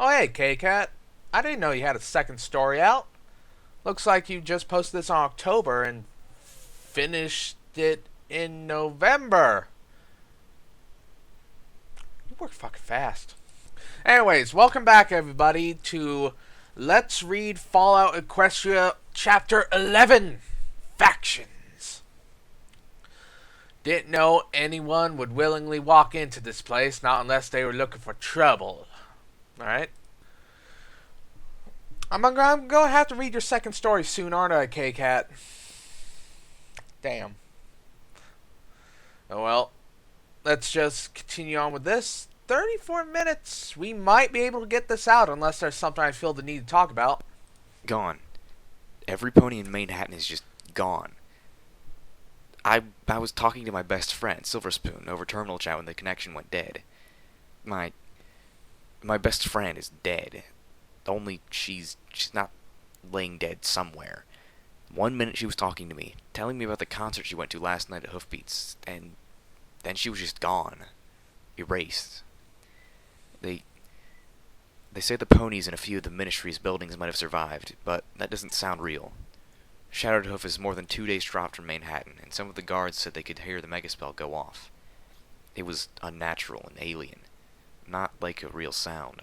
Oh, hey, K-Cat. I didn't know you had a second story out. Looks like you just posted this on October and finished it in November. You work fucking fast. Anyways, welcome back, everybody, to Let's Read Fallout Equestria Chapter 11, Factions. Didn't know anyone would willingly walk into this place, not unless they were looking for trouble. Alright? I'm gonna have to read your second story soon, aren't I, K-Cat? Damn. Oh well. Let's just continue on with this. 34 minutes. We might be able to get this out unless there's something I feel the need to talk about. Gone. Every pony in Manhattan is just gone. I was talking to my best friend, Silver Spoon, over terminal chat when the connection went dead. My best friend is dead. Only she's not laying dead somewhere. 1 minute she was talking to me, telling me about the concert she went to last night at Hoofbeats, and then she was just gone. Erased. They say the ponies in a few of the Ministry's buildings might have survived, but that doesn't sound real. Shattered Hoof is more than 2 days dropped from Manhattan, and some of the guards said they could hear the megaspell go off. It was unnatural and alien, not like a real sound.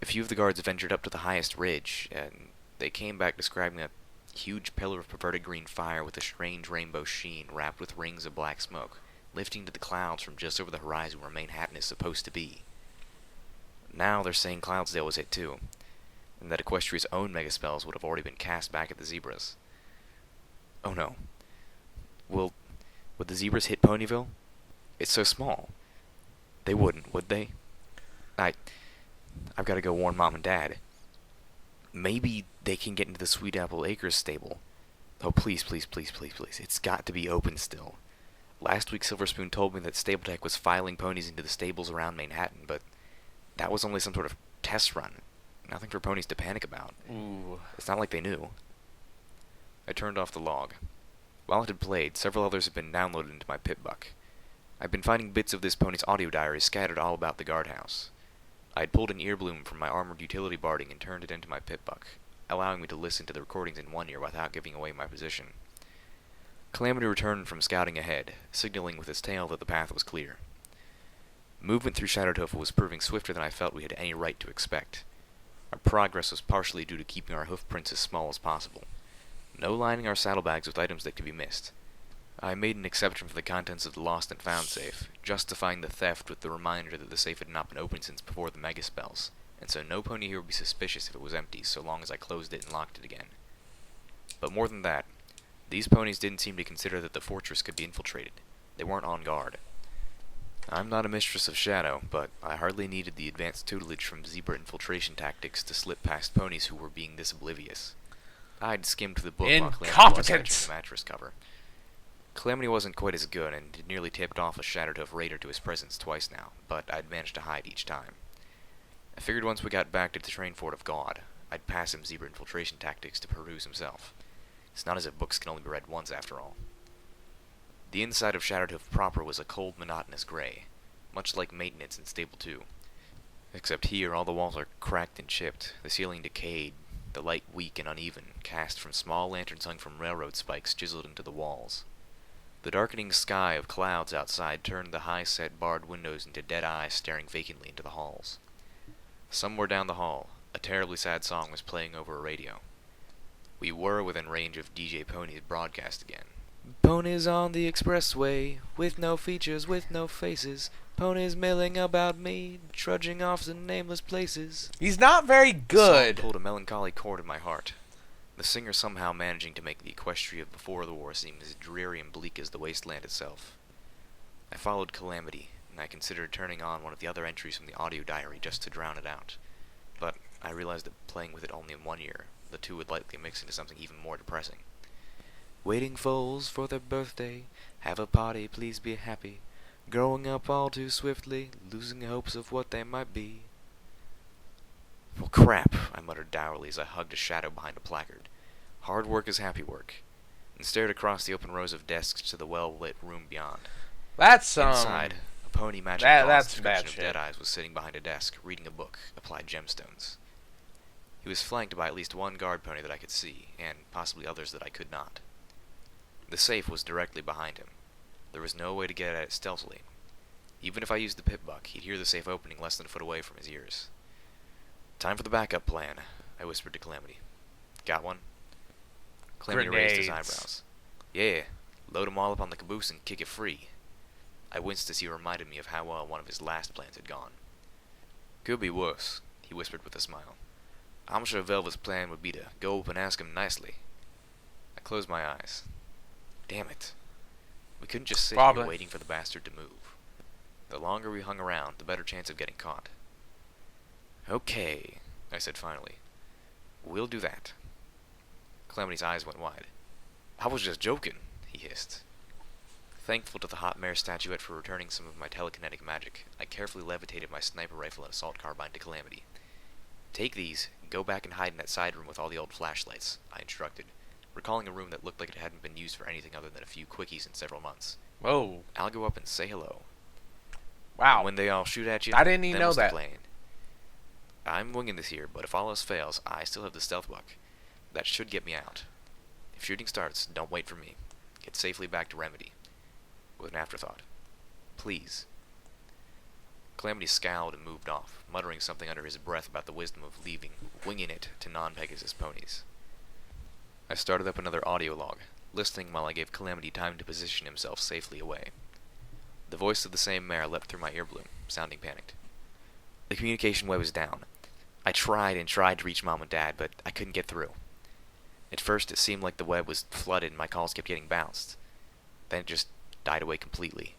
A few of the guards ventured up to the highest ridge, and they came back describing a huge pillar of perverted green fire with a strange rainbow sheen wrapped with rings of black smoke, lifting to the clouds from just over the horizon where Manhattan is supposed to be. Now they're saying Cloudsdale was hit too, and that Equestria's own megaspells would have already been cast back at the zebras. Oh no. Would the zebras hit Ponyville? It's so small. They wouldn't, would they? I've got to go warn Mom and Dad. Maybe they can get into the Sweet Apple Acres stable. Oh, please, please, please, please, please. It's got to be open still. Last week Silver Spoon told me that Stable-Tech was filing ponies into the stables around Manhattan, but that was only some sort of test run. Nothing for ponies to panic about. Ooh. It's not like they knew. I turned off the log. While it had played, several others had been downloaded into my PipBuck. I'd been finding bits of this pony's audio diary scattered all about the guardhouse. I had pulled an earbloom from my armored utility barding and turned it into my PipBuck, allowing me to listen to the recordings in one ear without giving away my position. Calamity returned from scouting ahead, signaling with his tail that the path was clear. Movement through Shattered Hoof was proving swifter than I felt we had any right to expect. Our progress was partially due to keeping our hoof prints as small as possible. No lining our saddlebags with items that could be missed. I made an exception for the contents of the lost and found safe, justifying the theft with the reminder that the safe had not been opened since before the megaspells, and so no pony here would be suspicious if it was empty so long as I closed it and locked it again. But more than that, these ponies didn't seem to consider that the fortress could be infiltrated. They weren't on guard. I'm not a mistress of shadow, but I hardly needed the advanced tutelage from zebra infiltration tactics to slip past ponies who were being this oblivious. I'd skimmed the book while Calamity was hatching the mattress cover. Calamity wasn't quite as good, and had nearly tipped off a Shattered Hoof raider to his presence twice now, but I'd managed to hide each time. I figured once we got back to the train fort of God, I'd pass him zebra infiltration tactics to peruse himself. It's not as if books can only be read once, after all. The inside of Shattered Hoof proper was a cold, monotonous gray, much like maintenance in Stable 2. Except here, all the walls are cracked and chipped, the ceiling decayed, the light weak and uneven, cast from small lanterns hung from railroad spikes chiseled into the walls. The darkening sky of clouds outside turned the high-set barred windows into dead eyes staring vacantly into the halls. Somewhere down the hall, a terribly sad song was playing over a radio. We were within range of DJ Pony's broadcast again. Ponies on the expressway, with no features, with no faces. Ponies milling about me, trudging off to nameless places. He's not very good. The song pulled a melancholy chord in my heart. The singer somehow managing to make the Equestria before the war seem as dreary and bleak as the wasteland itself. I followed Calamity, and I considered turning on one of the other entries from the audio diary just to drown it out. But I realized that playing with it only in one ear, the two would likely mix into something even more depressing. Waiting foals for their birthday, have a party, please be happy. Growing up all too swiftly, losing hopes of what they might be. Well, crap, I muttered dourly as I hugged a shadow behind a placard. Hard work is happy work, and stared across the open rows of desks to the well-lit room beyond. That's, Inside, a pony matching That's description bad of shit. Deadeye's was sitting behind a desk, reading a book, Applied Gemstones. He was flanked by at least one guard pony that I could see, and possibly others that I could not. The safe was directly behind him. There was no way to get at it stealthily. Even if I used the pit buck, he'd hear the safe opening less than a foot away from his ears. Time for the backup plan, I whispered to Calamity. Got one? Calamity raised his Grenades. eyebrows. Yeah, load 'em all up on the caboose and kick it free. I winced as he reminded me of how well one of his last plans had gone. Could be worse, he whispered with a smile. I'm sure Velvet's plan would be to go up and ask him nicely. I closed my eyes. Damn it. We couldn't just sit Probably. here waiting for the bastard to move. The longer we hung around, the better chance of getting caught. Okay, I said finally. We'll do that. Calamity's eyes went wide. I was just joking, he hissed. Thankful to the hot mare statuette for returning some of my telekinetic magic, I carefully levitated my sniper rifle and assault carbine to Calamity. Take these, go back and hide in that side room with all the old flashlights, I instructed, recalling a room that looked like it hadn't been used for anything other than a few quickies in several months. Whoa. I'll go up and say hello. Wow. And when they all shoot at you, I didn't even then know what's the that. plan? I'm winging this here, but if all else fails, I still have the stealth buck. That should get me out. If shooting starts, don't wait for me. Get safely back to Remedy. With an afterthought. Please. Calamity scowled and moved off, muttering something under his breath about the wisdom of winging it to non-Pegasus ponies. I started up another audio log, listening while I gave Calamity time to position himself safely away. The voice of the same mare leapt through my earbloom, sounding panicked. The communication web was down. I tried and tried to reach Mom and Dad, but I couldn't get through. At first, it seemed like the web was flooded and my calls kept getting bounced. Then it just died away completely.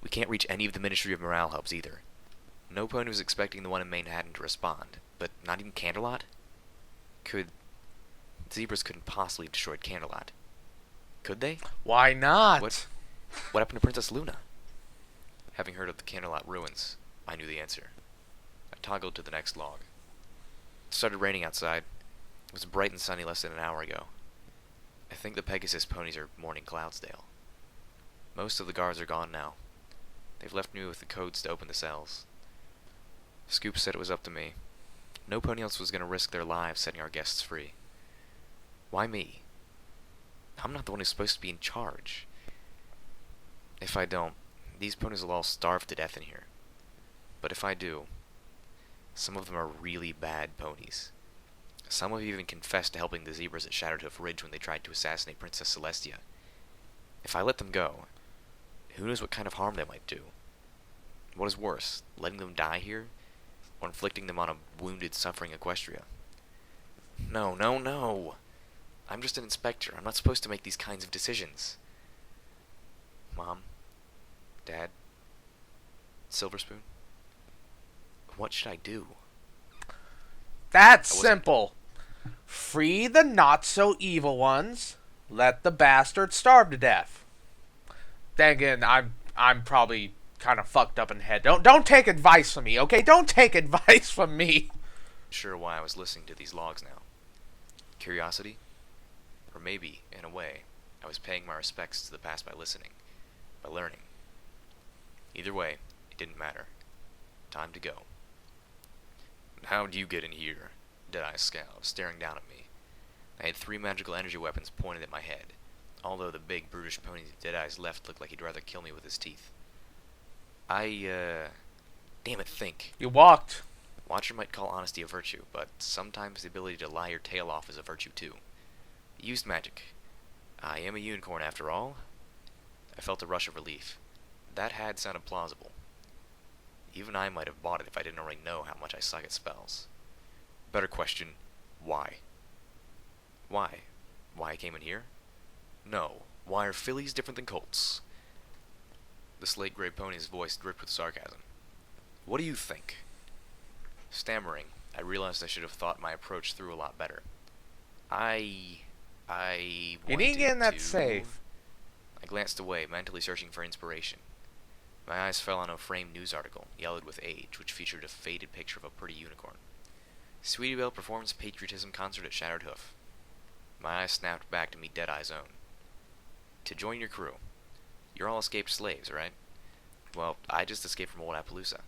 We can't reach any of the Ministry of Morale hubs either. No pony was expecting the one in Manhattan to respond, but not even Canterlot? Zebras couldn't possibly have destroyed Canterlot. Could they? Why not? What happened to Princess Luna? Having heard of the Canterlot ruins, I knew the answer. I toggled to the next log. It started raining outside. It was bright and sunny less than an hour ago. I think the Pegasus ponies are mourning Cloudsdale. Most of the guards are gone now. They've left me with the codes to open the cells. Scoop said it was up to me. No pony else was going to risk their lives setting our guests free. Why me? I'm not the one who's supposed to be in charge. If I don't, these ponies will all starve to death in here. But if I do, some of them are really bad ponies. Some have even confessed to helping the zebras at Shadowhoof Ridge when they tried to assassinate Princess Celestia. If I let them go, who knows what kind of harm they might do? What is worse, letting them die here, or inflicting them on a wounded, suffering Equestria? No, no, no! I'm just an inspector. I'm not supposed to make these kinds of decisions. Mom? Dad? Silver Spoon? What should I do? That's simple. Free the not-so-evil ones. Let the bastards starve to death. Then again, I'm probably kind of fucked up in the head. Don't take advice from me, okay? Don't take advice from me. Sure why I was listening to these logs now. Curiosity? Or maybe, in a way, I was paying my respects to the past by listening, by learning. Either way, it didn't matter. Time to go. How'd you get in here? Deadeye scowled, staring down at me. I had 3 magical energy weapons pointed at my head, although the big, brutish pony Deadeye's left looked like he'd rather kill me with his teeth. Damn it, think. You walked. Watcher might call honesty a virtue, but sometimes the ability to lie your tail off is a virtue too. Used magic. I am a unicorn after all. I felt a rush of relief. That had sounded plausible. Even I might have bought it if I didn't already know how much I suck at spells. Better question, why? Why? Why I came in here? No. Why are fillies different than colts? The slate-gray pony's voice dripped with sarcasm. What do you think? Stammering, I realized I should have thought my approach through a lot better. I You didn't get in that to... safe. I glanced away, mentally searching for inspiration. My eyes fell on a framed news article, yellowed with age, which featured a faded picture of a pretty unicorn. Sweetie Belle performs patriotism concert at Shattered Hoof. My eyes snapped back to meet Deadeye's own. To join your crew. You're all escaped slaves, right? Well, I just escaped from old Appaloosa.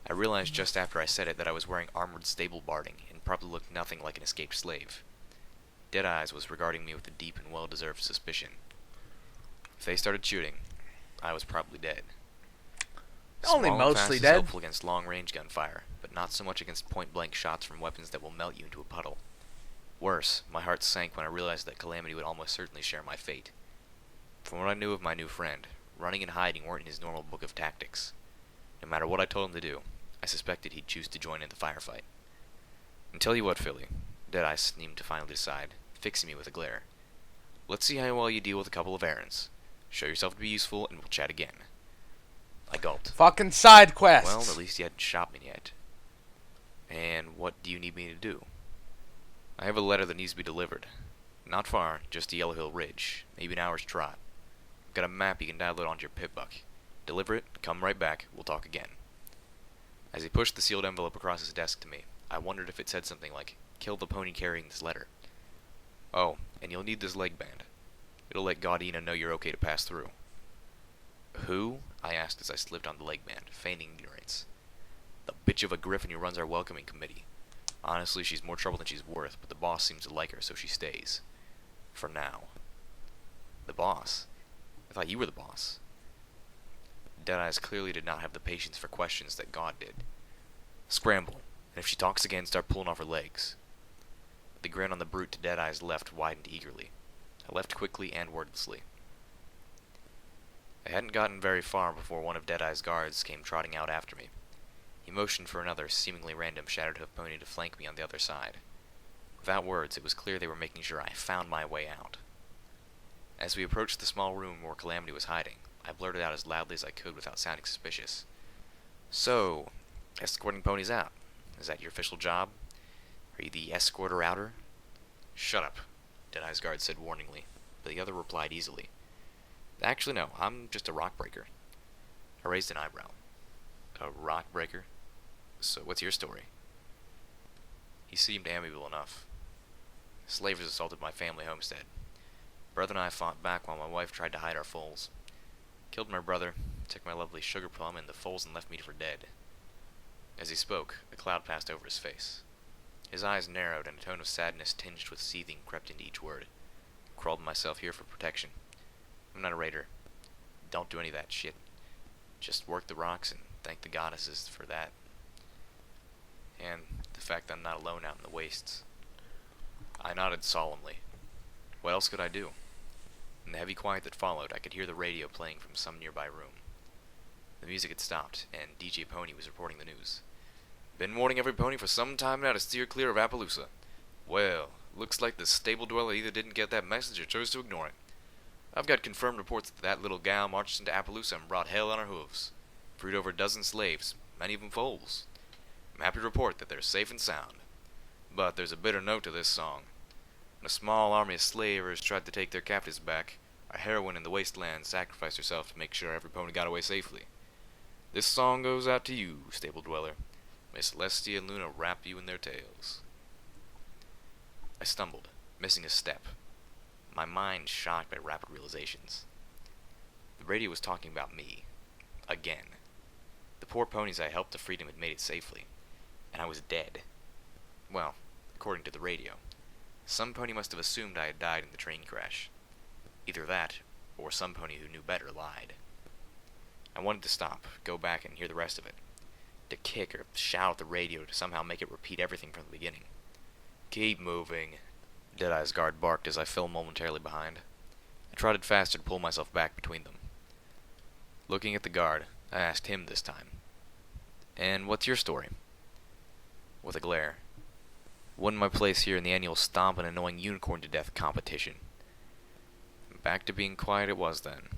I realized just after I said it that I was wearing armored stable barding and probably looked nothing like an escaped slave. Deadeyes was regarding me with a deep and well-deserved suspicion. If they started shooting, I was probably dead. Only Small and fast mostly is dead. helpful against long-range gunfire, but not so much against point-blank shots from weapons that will melt you into a puddle. Worse, my heart sank when I realized that Calamity would almost certainly share my fate. From what I knew of my new friend, running and hiding weren't in his normal book of tactics. No matter what I told him to do, I suspected he'd choose to join in the firefight. And tell you what, Philly, Deadeye seemed to finally decide, fixing me with a glare. Let's see how well you deal with a couple of errands. Show yourself to be useful, and we'll chat again. I gulped. Fucking side quests. Well, at least you hadn't shot me yet. And what do you need me to do? I have a letter that needs to be delivered. Not far, just to Yellow Hill Ridge, maybe an hour's trot. I've got a map you can download onto your pip-buck. Deliver it, come right back, we'll talk again. As he pushed the sealed envelope across his desk to me, I wondered if it said something like, kill the pony carrying this letter. Oh, and you'll need this leg band. It'll let Gaudina know you're okay to pass through. Who? I asked as I slipped on the leg band, feigning ignorance. The bitch of a griffin who runs our welcoming committee. Honestly, she's more trouble than she's worth, but the boss seems to like her, so she stays. For now. The boss? I thought you were the boss. Deadeyes clearly did not have the patience for questions that God did. Scramble, and if she talks again, start pulling off her legs. The grin on the brute to Deadeye's left widened eagerly. I left quickly and wordlessly. I hadn't gotten very far before one of Deadeye's guards came trotting out after me. He motioned for another seemingly random shattered hoof pony to flank me on the other side. Without words, it was clear they were making sure I found my way out. As we approached the small room where Calamity was hiding, I blurted out as loudly as I could without sounding suspicious. So, escorting ponies out. Is that your official job? Are you the escorter-outer? Shut up, Deadeye's guard said warningly, but the other replied easily. Actually, no, I'm just a rock breaker. I raised an eyebrow. A rock breaker? So what's your story? He seemed amiable enough. Slavers assaulted my family homestead. Brother and I fought back while my wife tried to hide our foals. Killed my brother, took my lovely sugar plum and the foals and left me for dead. As he spoke, a cloud passed over his face. His eyes narrowed and a tone of sadness tinged with seething crept into each word. Crawled myself here for protection. I'm not a raider. Don't do any of that shit. Just work the rocks and thank the goddesses for that. And the fact that I'm not alone out in the wastes. I nodded solemnly. What else could I do? In the heavy quiet that followed, I could hear the radio playing from some nearby room. The music had stopped, and DJ Pony was reporting the news. Been warning every pony for some time now to steer clear of Appaloosa. Well, looks like the stable dweller either didn't get that message or chose to ignore it. I've got confirmed reports that that little gal marched into Appaloosa and brought hell on her hooves. Freed over a dozen slaves, many of them foals. I'm happy to report that they're safe and sound. But there's a bitter note to this song. When a small army of slavers tried to take their captives back, a heroine in the wasteland sacrificed herself to make sure every pony got away safely. This song goes out to you, stable dweller. May Celestia and Luna wrap you in their tails. I stumbled, missing a step. My mind shocked by rapid realizations. The radio was talking about me. Again. The poor ponies I helped to freedom had made it safely. And I was dead. Well, according to the radio. Some pony must have assumed I had died in the train crash. Either that, or some pony who knew better lied. I wanted to stop, go back and hear the rest of it. To kick or shout at the radio to somehow make it repeat everything from the beginning. Keep moving, Deadeye's guard barked as I fell momentarily behind. I trotted faster to pull myself back between them. Looking at the guard, I asked him this time. And what's your story? With a glare. Won my place here in the annual stomp and annoying unicorn to death competition. Back to being quiet it was then.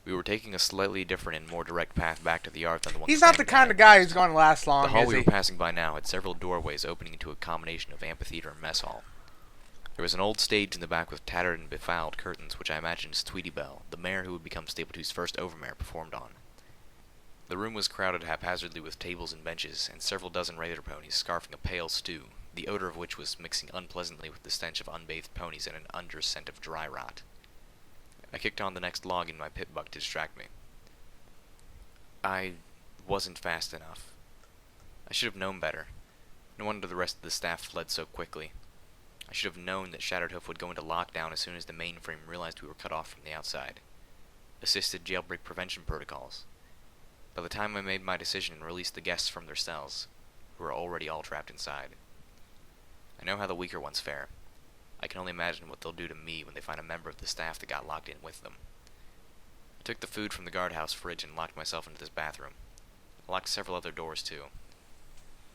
We were taking a slightly different and more direct path back to the yard than the one. He's not the kind of guy who's going to last long, The hall is we he? were passing by now had several doorways opening into a combination of amphitheater and mess hall. There was an old stage in the back with tattered and befouled curtains, which I imagined Tweety Belle, the mare who would become Stable 2's first overmare, performed on. The room was crowded haphazardly with tables and benches, and several dozen raider ponies scarfing a pale stew, the odor of which was mixing unpleasantly with the stench of unbathed ponies and an under-scent of dry rot. I kicked on the next log in my pit buck to distract me. I wasn't fast enough. I should have known better. No wonder the rest of the staff fled so quickly. I should have known that Shattered Hoof would go into lockdown as soon as the mainframe realized we were cut off from the outside. Assisted jailbreak prevention protocols. By the time I made my decision and released the guests from their cells, who were already all trapped inside. I know how the weaker ones fare. I can only imagine what they'll do to me when they find a member of the staff that got locked in with them. I took the food from the guardhouse fridge and locked myself into this bathroom. I locked several other doors too.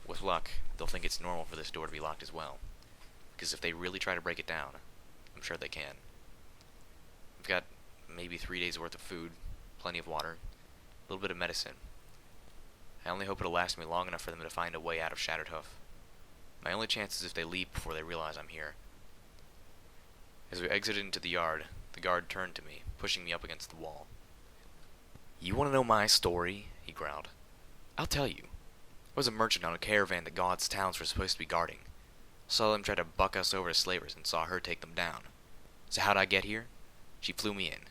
With luck, they'll think it's normal for this door to be locked as well. Because if they really try to break it down, I'm sure they can. I've got maybe 3 days worth of food, plenty of water, a little bit of medicine. I only hope it'll last me long enough for them to find a way out of Shattered Hoof. My only chance is if they leave before they realize I'm here. As we exited into the yard, the guard turned to me, pushing me up against the wall. "You want to know my story?" he growled. "I'll tell you. I was a merchant on a caravan that God's towns were supposed to be guarding. Saw them try to buck us over as slavers and saw her take them down. So how'd I get here? She flew me in.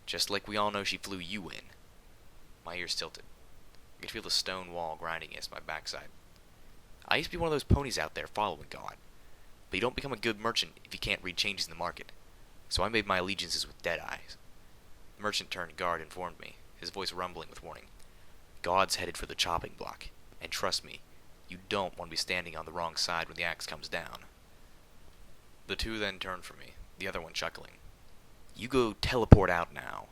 Just like we all know she flew you in." My ears tilted. I could feel the stone wall grinding against my backside. I used to be one of those ponies out there following God. But you don't become a good merchant if you can't read changes in the market. So I made my allegiances with dead eyes. The merchant turned guard informed me, his voice rumbling with warning. "God's headed for the chopping block. And trust me, you don't want to be standing on the wrong side when the axe comes down." The two then turned from me, the other one chuckling. "You go teleport out now."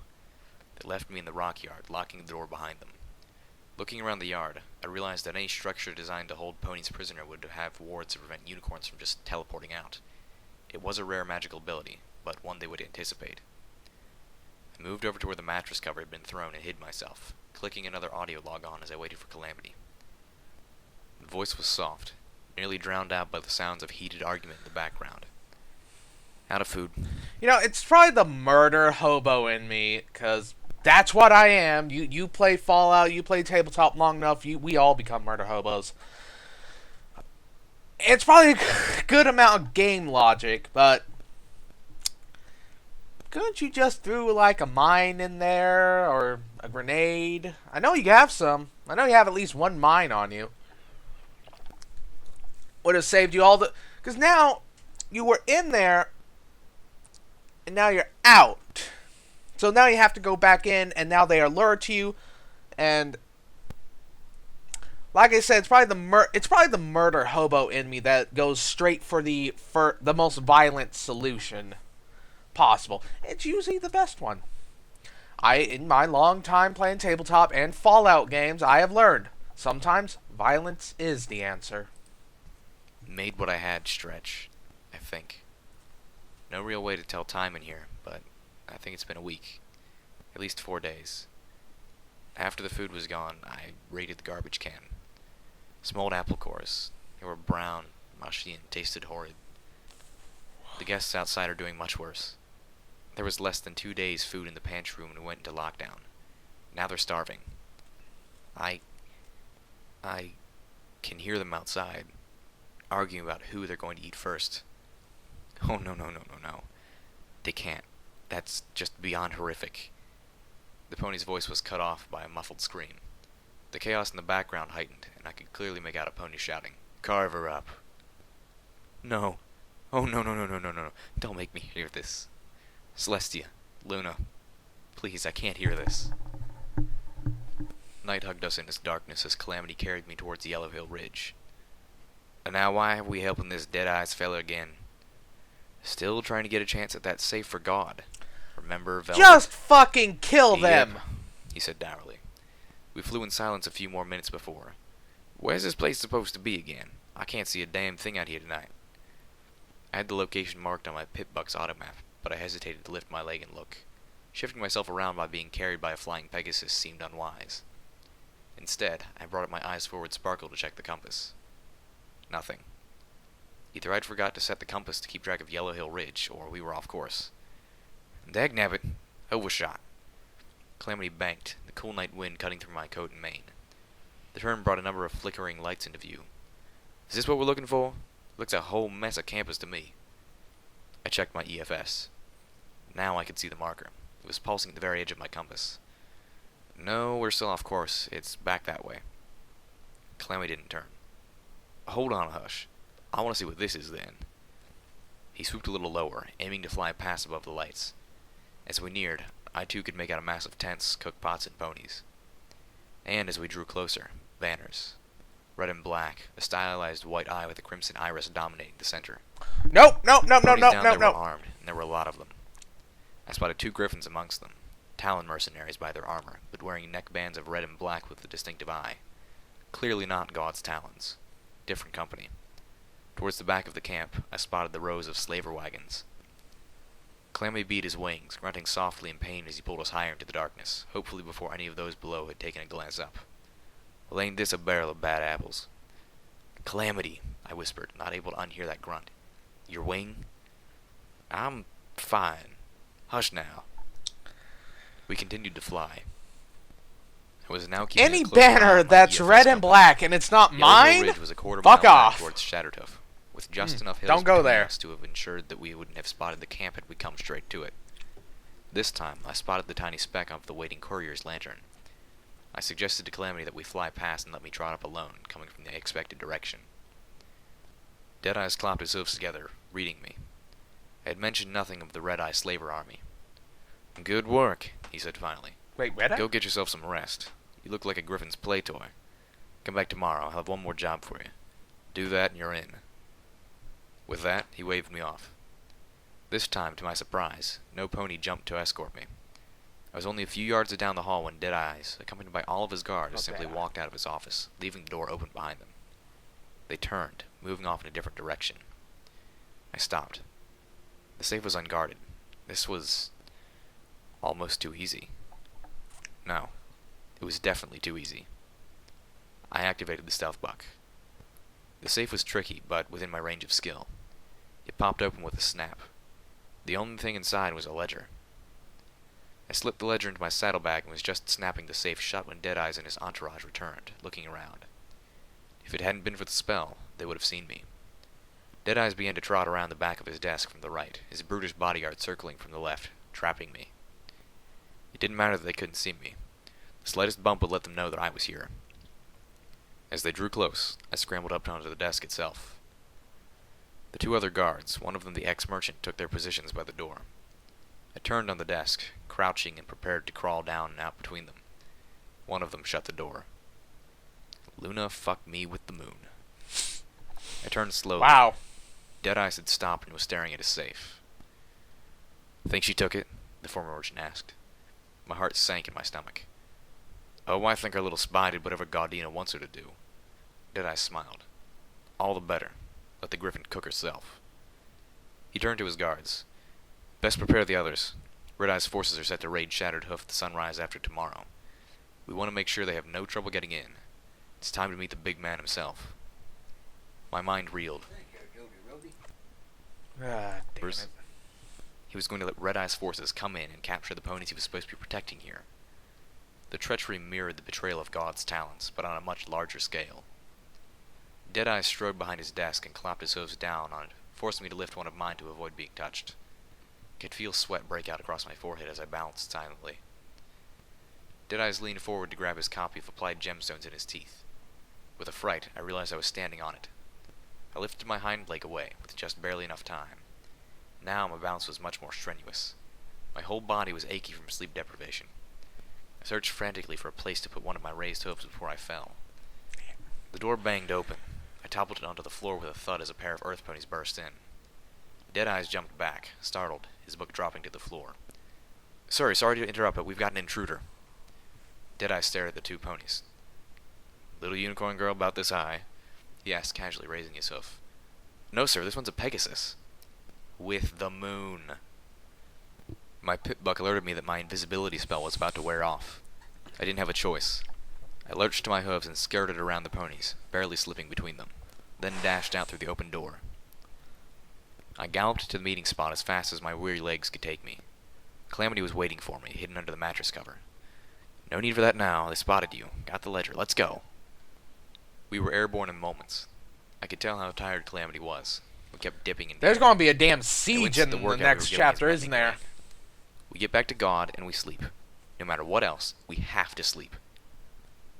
They left me in the rock yard, locking the door behind them. Looking around the yard, I realized that any structure designed to hold ponies prisoner would have wards to prevent unicorns from just teleporting out. It was a rare magical ability, but one they would anticipate. I moved over to where the mattress cover had been thrown and hid myself, clicking another audio log on as I waited for Calamity. The voice was soft, nearly drowned out by the sounds of heated argument in the background. "Out of food." It's probably the murder hobo in me, because that's what I am. You play Fallout, you play tabletop long enough, we all become murder hobos. It's probably a good amount of game logic, but couldn't you just throw like a mine in there or a grenade? I know you have some. I know you have at least one mine on you. Would have saved you all the... Because now you were in there and now you're out. So now you have to go back in and now they alert you. And like I said, it's probably the murder hobo in me that goes straight for the most violent solution possible. It's usually the best one. In my long time playing tabletop and Fallout games, I have learned sometimes violence is the answer. Made what I had stretch, I think. No real way to tell time in here, but I think it's been a week. At least 4 days. After the food was gone, I raided the garbage can. Some old apple cores. They were brown, mushy, and tasted horrid. The guests outside are doing much worse. There was less than 2 days' food in the pantry room when we went into lockdown. Now they're starving. I can hear them outside, arguing about who they're going to eat first. Oh, no. They can't. That's just beyond horrific. The pony's voice was cut off by a muffled scream. The chaos in the background heightened, and I could clearly make out a pony shouting, "Carve her up." No. Oh, no. Don't make me hear this. Celestia, Luna, please, I can't hear this. Night hugged us in its darkness as Calamity carried me towards the Yellow Hill Ridge. And now why have we helping this dead-eyes fella again? Still trying to get a chance at that safe for God. Remember, Velvet? Just fucking kill them! Yep, he said dourly. We flew in silence a few more minutes before. Where's this place supposed to be again? I can't see a damn thing out here tonight. I had the location marked on my Pip-Buck's auto map, but I hesitated to lift my leg and look. Shifting myself around by being carried by a flying Pegasus seemed unwise. Instead, I brought up my eyes forward sparkle to check the compass. Nothing. Either I'd forgot to set the compass to keep track of Yellow Hill Ridge, or we were off course. Dagnabbit! Overshot! Calamity banked, the cool night wind cutting through my coat and mane. The turn brought a number of flickering lights into view. Is this what we're looking for? Looks a whole mess of campus to me. I checked my EFS. Now I could see the marker. It was pulsing at the very edge of my compass. No, we're still off course. It's back that way. Calamity didn't turn. Hold on, Hush. I want to see what this is then. He swooped a little lower, aiming to fly past above the lights. As we neared, I too could make out a mass of tents, cook pots, and ponies. And as we drew closer, banners. Red and black, a stylized white eye with a crimson iris dominating the center. Nope, nope, nope, The nope, ponies nope, down nope, there were nope. armed, and there were a lot of them. I spotted 2 griffins amongst them, Talon mercenaries by their armor, but wearing neckbands of red and black with the distinctive eye. Clearly not God's Talons. Different company. Towards the back of the camp, I spotted the rows of slaver wagons. Calamity beat his wings, grunting softly in pain as he pulled us higher into the darkness, hopefully before any of those below had taken a glance up. Well, ain't this a barrel of bad apples? Calamity, I whispered, not able to unhear that grunt. Your wing? I'm fine. Hush now. We continued to fly. I was now keeping Any a close eye on banner my that's EFS red and company. black and it's not Yellow Hill mine, Ridge was a quarter fuck mile back off. towards Shattertuff, with just enough hills don't go between there. us to have ensured that we wouldn't have spotted the camp had we come straight to it. This time, I spotted the tiny speck of the waiting courier's lantern. I suggested to Calamity that we fly past and let me trot up alone, coming from the expected direction. Deadeyes clapped his hoofs together, reading me. I had mentioned nothing of the Red-Eye Slaver Army. Good work, he said finally. Wait, red eye? Go get yourself some rest. You look like a griffin's play toy. Come back tomorrow, I'll have one more job for you. Do that and you're in. With that, he waved me off. This time, to my surprise, no pony jumped to escort me. I was only a few yards down the hall when Deadeyes, accompanied by all of his guards, simply walked out of his office, leaving the door open behind them. They turned, moving off in a different direction. I stopped. The safe was unguarded. This was almost too easy. No, it was definitely too easy. I activated the stealth buck. The safe was tricky, but within my range of skill. It popped open with a snap. The only thing inside was a ledger. I slipped the ledger into my saddlebag and was just snapping the safe shut when Deadeyes and his entourage returned, looking around. If it hadn't been for the spell, they would have seen me. Deadeyes began to trot around the back of his desk from the right, his brutish bodyguard circling from the left, trapping me. It didn't matter that they couldn't see me. The slightest bump would let them know that I was here. As they drew close, I scrambled up onto the desk itself. The 2 other guards, one of them the ex-merchant, took their positions by the door. I turned on the desk, crouching and prepared to crawl down and out between them. One of them shut the door. Luna fucked me with the moon. I turned slowly. Wow. Deadeyes had stopped and was staring at his safe. Think she took it? The former merchant asked. My heart sank in my stomach. Oh, I think our little spy did whatever Gaudina wants her to do. Deadeyes smiled. All the better. Let the griffin cook herself. He turned to his guards. Best prepare the others. Red-Eye's forces are set to raid Shattered Hoof at the sunrise after tomorrow. We want to make sure they have no trouble getting in. It's time to meet the big man himself. My mind reeled. Ah, damn Bruce? it. He was going to let Red-Eye's forces come in and capture the ponies he was supposed to be protecting here. The treachery mirrored the betrayal of God's talents, but on a much larger scale. Deadeye strode behind his desk and clapped his hooves down on it, forcing me to lift one of mine to avoid being touched. I could feel sweat break out across my forehead as I balanced silently. Deadeyes leaned forward to grab his copy of Applied Gemstones in his teeth. With a fright, I realized I was standing on it. I lifted my hind leg away, with just barely enough time. Now my balance was much more strenuous. My whole body was achy from sleep deprivation. I searched frantically for a place to put one of my raised hooves before I fell. The door banged open. I toppled it onto the floor with a thud as a pair of earth ponies burst in. Deadeyes jumped back, startled, his book dropping to the floor. Sorry to interrupt, but we've got an intruder. Deadeye stared at the 2 ponies. Little unicorn girl about this high? He asked casually, raising his hoof. No, sir, this one's a Pegasus. With the moon. My pit buck alerted me that my invisibility spell was about to wear off. I didn't have a choice. I lurched to my hooves and skirted around the ponies, barely slipping between them, then dashed out through the open door. I galloped to the meeting spot as fast as my weary legs could take me. Calamity was waiting for me, hidden under the mattress cover. No need for that now, they spotted you. Got the ledger, let's go. We were airborne in moments. I could tell how tired Calamity was. We kept dipping and There's dipping. going to be a damn I siege winced in at the the workout we next were given chapter, as isn't running there? back. We get back to God and we sleep. No matter what else, we have to sleep.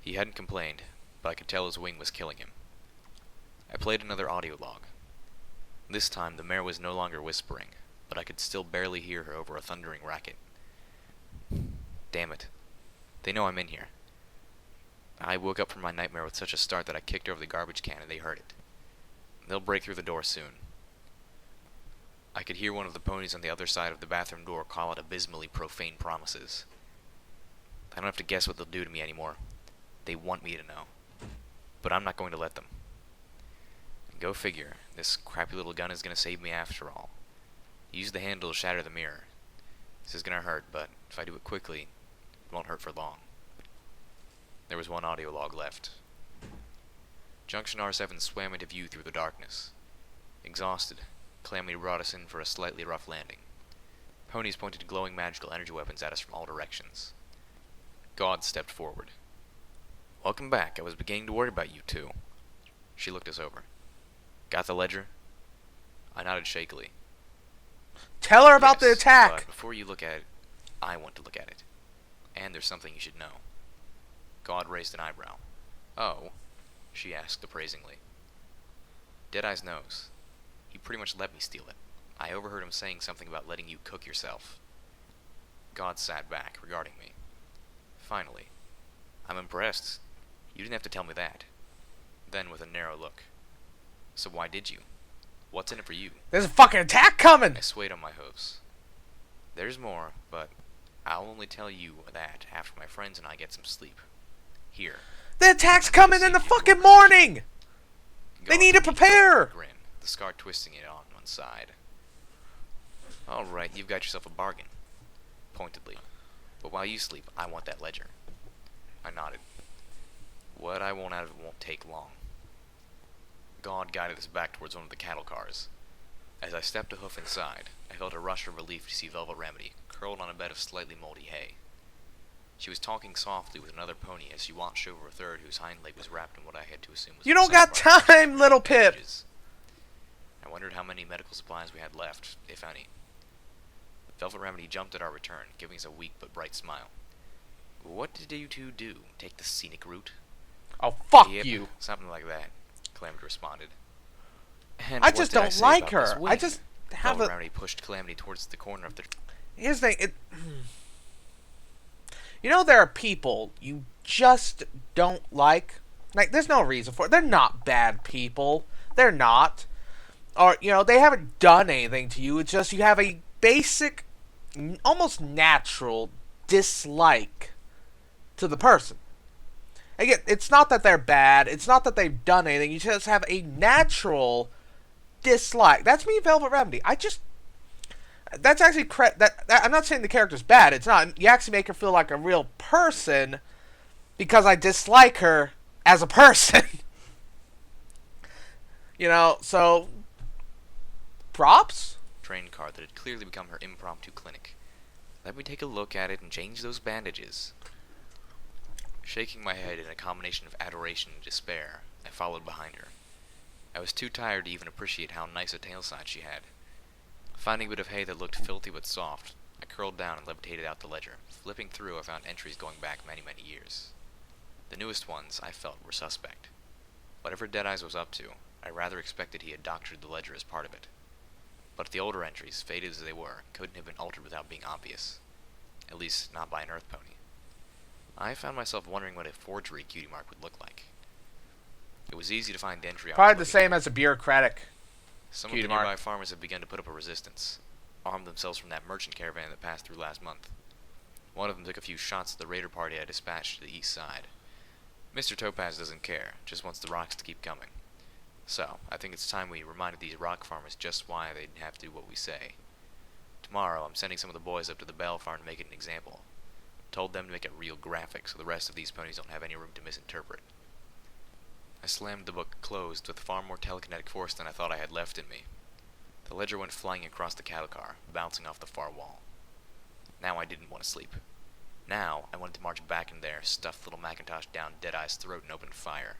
He hadn't complained, but I could tell his wing was killing him. I played another audio log. This time, the mare was no longer whispering, but I could still barely hear her over a thundering racket. Damn it. They know I'm in here. I woke up from my nightmare with such a start that I kicked over the garbage can and they heard it. They'll break through the door soon. I could hear one of the ponies on the other side of the bathroom door call out abysmally profane promises. I don't have to guess what they'll do to me anymore. They want me to know. But I'm not going to let them. Go figure. This crappy little gun is going to save me after all. Use the handle to shatter the mirror. This is going to hurt, but if I do it quickly, it won't hurt for long. There was one audio log left. Junction R7 swam into view through the darkness. Exhausted, Calamity brought us in for a slightly rough landing. Ponies pointed glowing magical energy weapons at us from all directions. God stepped forward. Welcome back. I was beginning to worry about you two. She looked us over. Got the ledger? I nodded shakily. Tell her about the Yes, attack. But before you look at it, I want to look at it. And there's something you should know. God raised an eyebrow. Oh? She asked appraisingly. Deadeye's knows. He pretty much let me steal it. I overheard him saying something about letting you cook yourself. God sat back, regarding me. Finally. I'm impressed. You didn't have to tell me that. Then, with a narrow look. So why did you? What's in it for you? There's a fucking attack coming! I swayed on my hooves. There's more, but I'll only tell you that after my friends and I get some sleep. Here. The attack's coming in the fucking morning! They need to prepare! Grin, the scar twisting it on one side. Alright, you've got yourself a bargain. Pointedly. But while you sleep, I want that ledger. I nodded. What I want out of it won't take long. God guided us back towards one of the cattle cars. As I stepped a hoof inside, I felt a rush of relief to see Velvet Remedy curled on a bed of slightly moldy hay. She was talking softly with another pony as she watched over a third whose hind leg was wrapped in what I had to assume was You don't got time, little Pip! bandages. I wondered how many medical supplies we had left, if any. Velvet Remedy jumped at our return, giving us a weak but bright smile. What did you two do? Take the scenic route? Oh, fuck Yep, you. something like that, Calamity responded. And I what just did don't say like about this her. wing? I just have Velvet a... Remedy pushed Calamity towards the corner of the... Here's the thing. You know, there are people you just don't like. Like, there's no reason for it. They're not bad people. They're not. Or, you know, they haven't done anything to you. It's just you have a basic, almost natural dislike to the person. Again, it's not that they're bad. It's not that they've done anything. You just have a natural dislike. That's me, Velvet Remedy. That's actually I'm not saying the character's bad. It's not. You actually make her feel like a real person because I dislike her as a person. You know, so props. train car that had clearly become her impromptu clinic. Let me take a look at it and change those bandages. Shaking my head in a combination of adoration and despair, I followed behind her. I was too tired to even appreciate how nice a tailside she had. Finding a bit of hay that looked filthy but soft, I curled down and levitated out the ledger. Flipping through, I found entries going back many, many years. The newest ones, I felt, were suspect. Whatever Deadeyes was up to, I rather expected he had doctored the ledger as part of it. But the older entries, faded as they were, couldn't have been altered without being obvious. At least, not by an Earth pony. I found myself wondering what a forgery cutie mark would look like. It was easy to find the entry. Probably the same as a bureaucratic. Some of the nearby farmers have begun to put up a resistance, armed themselves from that merchant caravan that passed through last month. One of them took a few shots at the raider party I dispatched to the east side. Mr. Topaz doesn't care, just wants the rocks to keep coming. So, I think it's time we reminded these rock farmers just why they have to do what we say. Tomorrow, I'm sending some of the boys up to the Bell farm to make it an example. Told them to make it real graphic so the rest of these ponies don't have any room to misinterpret. I slammed the book closed with far more telekinetic force than I thought I had left in me. The ledger went flying across the cattle car, bouncing off the far wall. Now I didn't want to sleep. Now I wanted to march back in there, stuff little Macintosh down Deadeye's throat and open fire.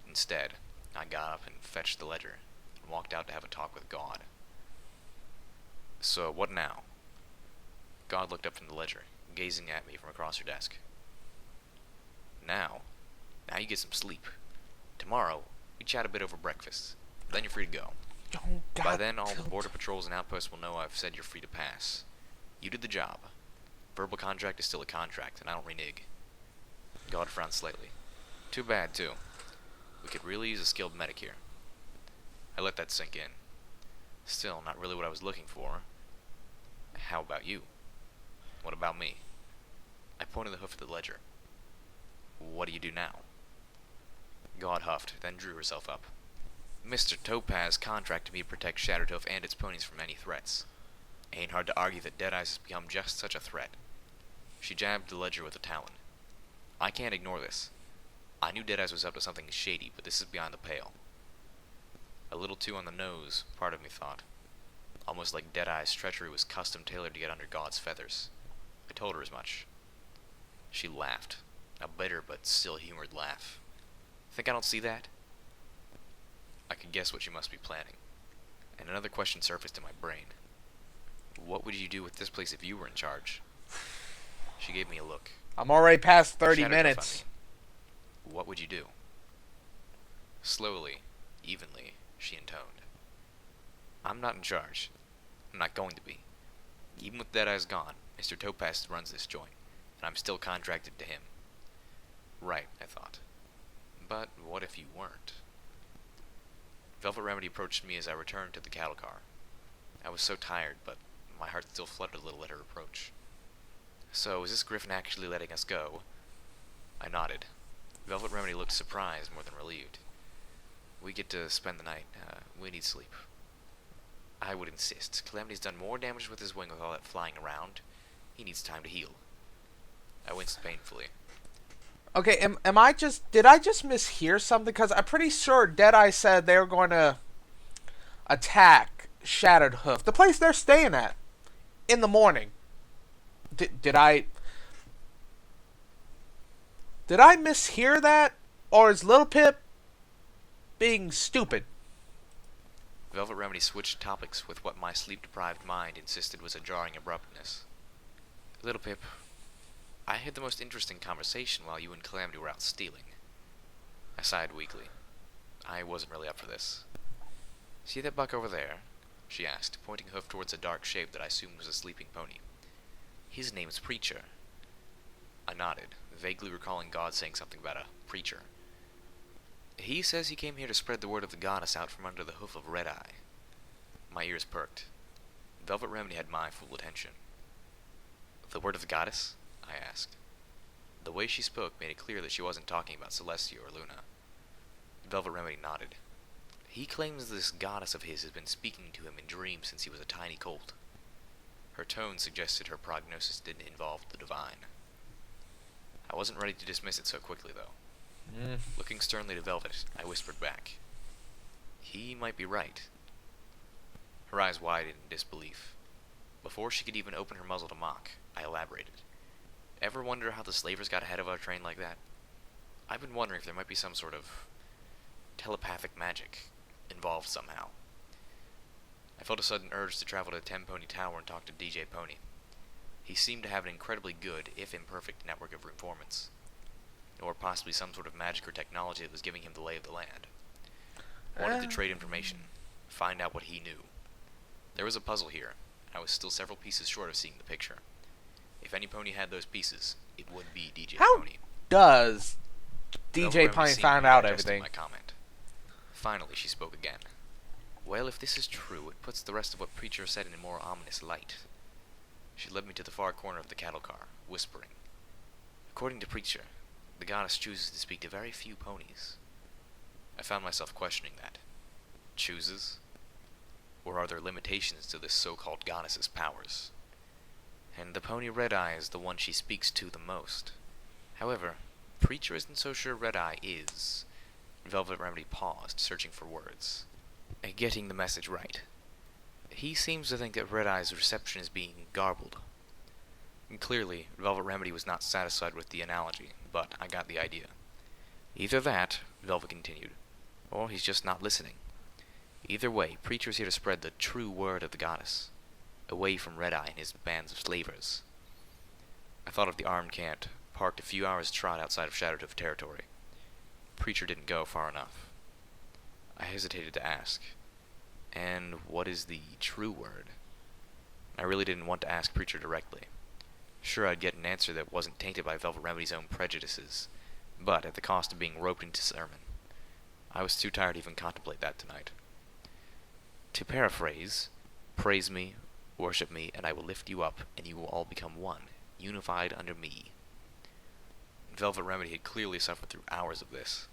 Instead, I got up and fetched the ledger, and walked out to have a talk with God. So, what now? God looked up from the ledger, gazing at me from across her desk. Now you get some sleep. Tomorrow, we chat a bit over breakfast. Then you're free to go. Oh, God. By then, all the border patrols and outposts will know I've said you're free to pass. You did the job. Verbal contract is still a contract, and I don't renege. God frowned slightly. Too bad, too. We could really use a skilled medic here. I let that sink in. Still, not really what I was looking for. How about you? What about me? I pointed the hoof at the ledger. What do you do now? God huffed, then drew herself up. Mr. Topaz contracted me to protect Shattered Hoof and its ponies from any threats. Ain't hard to argue that Deadeyes has become just such a threat. She jabbed the ledger with a talon. I can't ignore this. I knew Deadeyes was up to something shady, but this is beyond the pale. A little too on the nose, part of me thought. Almost like Deadeye's treachery was custom-tailored to get under God's feathers. I told her as much. She laughed. A bitter but still humored laugh. Think I don't see that? I could guess what she must be planning. And another question surfaced in my brain. What would you do with this place if you were in charge? She gave me a look. I'm already past 30 Shattered Hoof, minutes. I mean. What would you do? Slowly, evenly, she intoned. I'm not in charge. I'm not going to be. Even with Deadeye's gone, Mr. Topaz runs this joint, and I'm still contracted to him. Right, I thought. But what if you weren't? Velvet Remedy approached me as I returned to the cattle car. I was so tired, but my heart still fluttered a little at her approach. So, is this Griffin actually letting us go? I nodded. Velvet Remedy looked surprised more than relieved. We get to spend the night. We need sleep. I would insist. Calamity's done more damage with his wing with all that flying around. He needs time to heal. I winced painfully. Okay, did I just mishear something? Because I'm pretty sure Deadeye said they were going to attack Shattered Hoof, the place they're staying at, in the morning. Did I mishear that? Or is Little Pip being stupid? Velvet Remedy switched topics with what my sleep-deprived mind insisted was a jarring abruptness. Little Pip, I had the most interesting conversation while you and Calamity were out stealing. I sighed weakly. I wasn't really up for this. See that buck over there? She asked, pointing hoof towards a dark shape that I assumed was a sleeping pony. His name's Preacher. I nodded, vaguely recalling God saying something about a preacher. He says he came here to spread the word of the goddess out from under the hoof of Red Eye. My ears perked. Velvet Remedy had my full attention. The word of the goddess? I asked. The way she spoke made it clear that she wasn't talking about Celestia or Luna. Velvet Remedy nodded. He claims this goddess of his has been speaking to him in dreams since he was a tiny colt. Her tone suggested her prognosis didn't involve the divine. I wasn't ready to dismiss it so quickly, though. Looking sternly to Velvet, I whispered back. He might be right. Her eyes widened in disbelief. Before she could even open her muzzle to mock, I elaborated. Ever wonder how the slavers got ahead of our train like that? I've been wondering if there might be some sort of telepathic magic involved somehow. I felt a sudden urge to travel to Ten Pony Tower and talk to DJ Pony. He seemed to have an incredibly good, if imperfect, network of informants. Or possibly some sort of magic or technology that was giving him the lay of the land. I wanted to trade information, find out what he knew. There was a puzzle here, and I was still several pieces short of seeing the picture. If any pony had those pieces, it would be DJ Pony. Does DJ Velvet Pony seemed find to out digest everything? my comment. Finally, she spoke again. Well, if this is true, it puts the rest of what Preacher said in a more ominous light. She led me to the far corner of the cattle car, whispering. According to Preacher, the goddess chooses to speak to very few ponies. I found myself questioning that. Chooses? Or are there limitations to this so-called goddess's powers? And the pony Red Eye is the one she speaks to the most. However, Preacher isn't so sure Red Eye is. Velvet Remedy paused, searching for words. Getting the message right. He seems to think that Red Eye's reception is being garbled. And clearly, Velvet Remedy was not satisfied with the analogy, but I got the idea. Either that, Velvet continued, or he's just not listening. Either way, Preacher's here to spread the true word of the goddess, away from Red Eye and his bands of slavers. I thought of the armed camp, parked a few hours' trot outside of Shadowtooth territory. Preacher didn't go far enough. I hesitated to ask. And what is the true word? I really didn't want to ask Preacher directly. Sure, I'd get an answer that wasn't tainted by Velvet Remedy's own prejudices, but at the cost of being roped into sermon. I was too tired to even contemplate that tonight. To paraphrase, praise me, worship me, and I will lift you up, and you will all become one, unified under me. Velvet Remedy had clearly suffered through hours of this.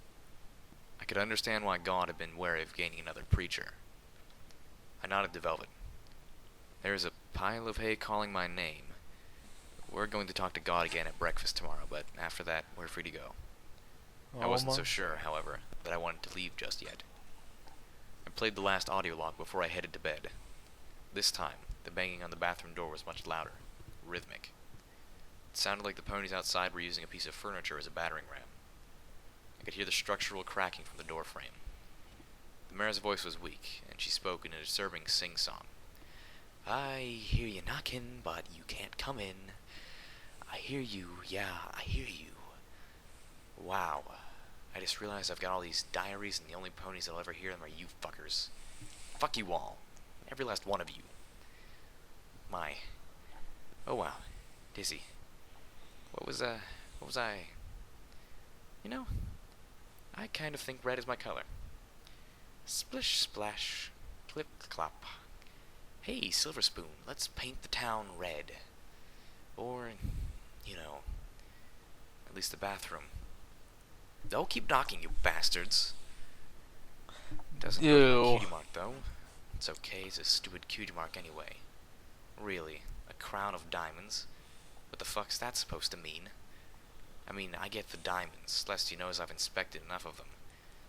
I could understand why God had been wary of gaining another preacher. I nodded to Velvet. There is a pile of hay calling my name. We're going to talk to God again at breakfast tomorrow, but after that, we're free to go. I wasn't so sure, however, that I wanted to leave just yet. I played the last audio log before I headed to bed. This time, the banging on the bathroom door was much louder, rhythmic. It sounded like the ponies outside were using a piece of furniture as a battering ram. I could hear the structural cracking from the door frame. The mare's voice was weak, and she spoke in a disturbing sing-song. I hear you knocking, but you can't come in. I hear you, yeah, I hear you. Wow. I just realized I've got all these diaries, and the only ponies that'll ever hear them are you fuckers. Fuck you all. Every last one of you. My. Oh wow. Dizzy. What was I? You know, I kind of think red is my color. Splish splash, clip clop. Hey, Silver Spoon, let's paint the town red. Or, you know, at least the bathroom. Don't keep knocking, you bastards. Doesn't go to my cutie mark, though. It's okay, it's a stupid cutie mark anyway. Really, a crown of diamonds? What the fuck's that supposed to mean? I mean, I get the diamonds. Celestia knows I've inspected enough of them.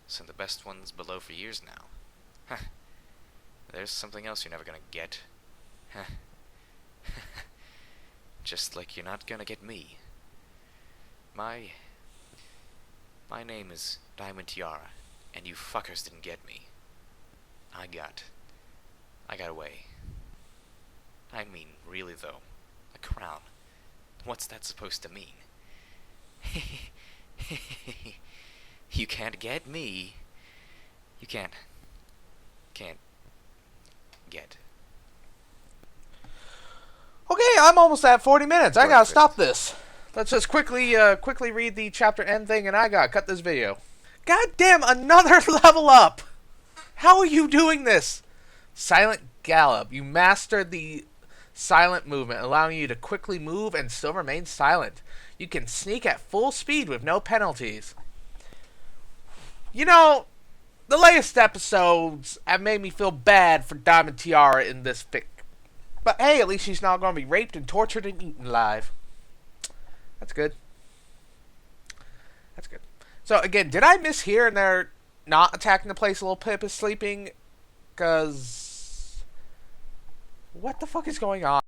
Some of the best ones below for years now. Huh. There's something else you're never gonna get. Huh. Just like you're not gonna get me. My name is Diamond Tiara, and you fuckers didn't get me. I got away. I mean, really though, a crown. What's that supposed to mean? You can't get me. You can't get. Okay, I'm almost at 40 minutes. I gotta Breakfast. stop this. Let's just quickly read the chapter end thing, and I gotta cut this video. God damn, another level up! How are you doing this? Silent Gallop. You mastered the silent movement, allowing you to quickly move and still remain silent. You can sneak at full speed with no penalties. You know, the latest episodes have made me feel bad for Diamond Tiara in this fic. But hey, at least she's not going to be raped and tortured and eaten alive. That's good. That's good. So again, did I mishear and they're not attacking the place Little Pip is sleeping? Because what the fuck is going on?